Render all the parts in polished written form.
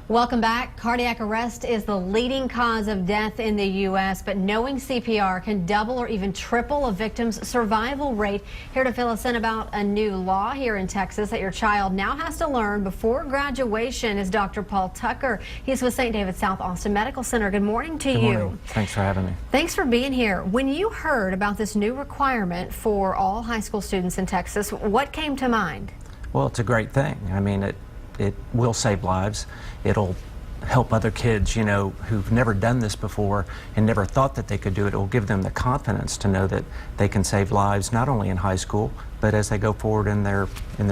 Welcome back. Cardiac arrest is the leading cause of death in the U.S., but knowing CPR can double or even triple a victim's survival rate. Here to fill us in about a new law here in Texas that your child now has to learn before graduation is Dr. Paul Tucker. He's with St. David South Austin Medical Center. Good morning to you. Good morning. Thanks for having me. Thanks for being here. When you heard about this new requirement for all high school students in Texas, what came to mind? Well, it's a great thing. I mean, it will save lives. It'll help other kids, you know, who've never done this before and never thought that they could do it. It will give them the confidence to know that they can save lives not only in high school, but as they go forward in their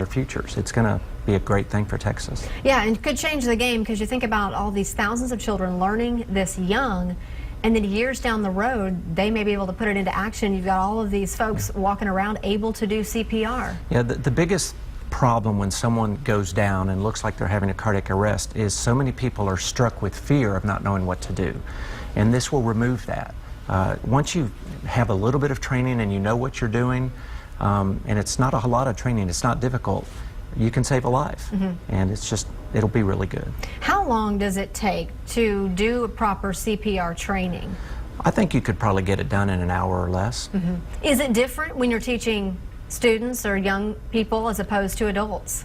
futures. It's going to be a great thing for Texas. Yeah, and could change the game because you think about all these thousands of children learning this young, and then years down the road, they may be able to put it into action. You've got all of these folks walking around able to do CPR. Yeah, the biggest problem when someone goes down and looks like they're having a cardiac arrest is so many people are struck with fear of not knowing what to do, and this will remove that. Once you have a little bit of training and you know what you're doing, and it's not a whole lot of training, it's not difficult, you can save a life. And it'll be really good. How long does it take to do a proper CPR training? I think you could probably get it done in an hour or less. Is it different when you're teaching students or young people as opposed to adults?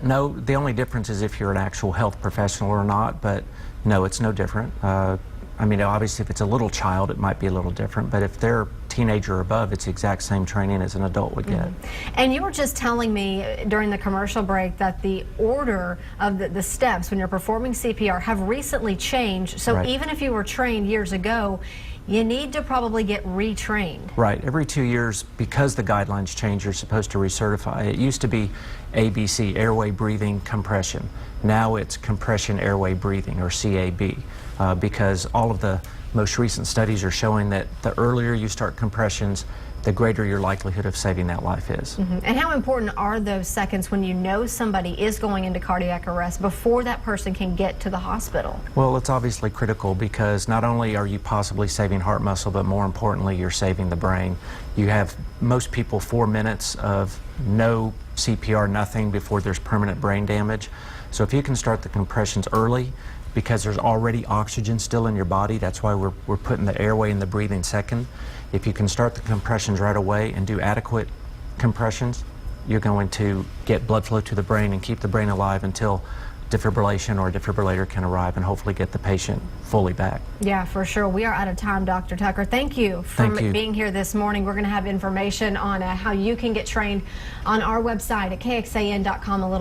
No, the only difference is if you're an actual health professional or not, but no, it's no different. I mean, obviously if it's a little child it might be a little different, but if they're teenager or above, it's the exact same training as an adult would get. And you were just telling me during the commercial break that the order of the steps when you're performing CPR have recently changed, so Right. even if you were trained years ago, you need to probably get retrained. Right. Every 2 years, because the guidelines change, you're supposed to recertify. It used to be ABC, airway, breathing, compression. Now it's compression, airway, breathing, or CAB, because all of the most recent studies are showing that the earlier you start compressions, the greater your likelihood of saving that life is. And how important are those seconds when you know somebody is going into cardiac arrest before that person can get to the hospital? Well, it's obviously critical because not only are you possibly saving heart muscle, but more importantly, you're saving the brain. You have most people 4 minutes of no CPR, nothing, before there's permanent brain damage. So if you can start the compressions early, because there's already oxygen still in your body, that's why we're putting the airway and the breathing second. If you can start the compressions right away and do adequate compressions, you're going to get blood flow to the brain and keep the brain alive until defibrillation or a defibrillator can arrive and hopefully get the patient fully back. Yeah, for sure. We are out of time, Dr. Tucker. Thank you for being here this morning. We're going to have information on how you can get trained on our website at kxan.com a little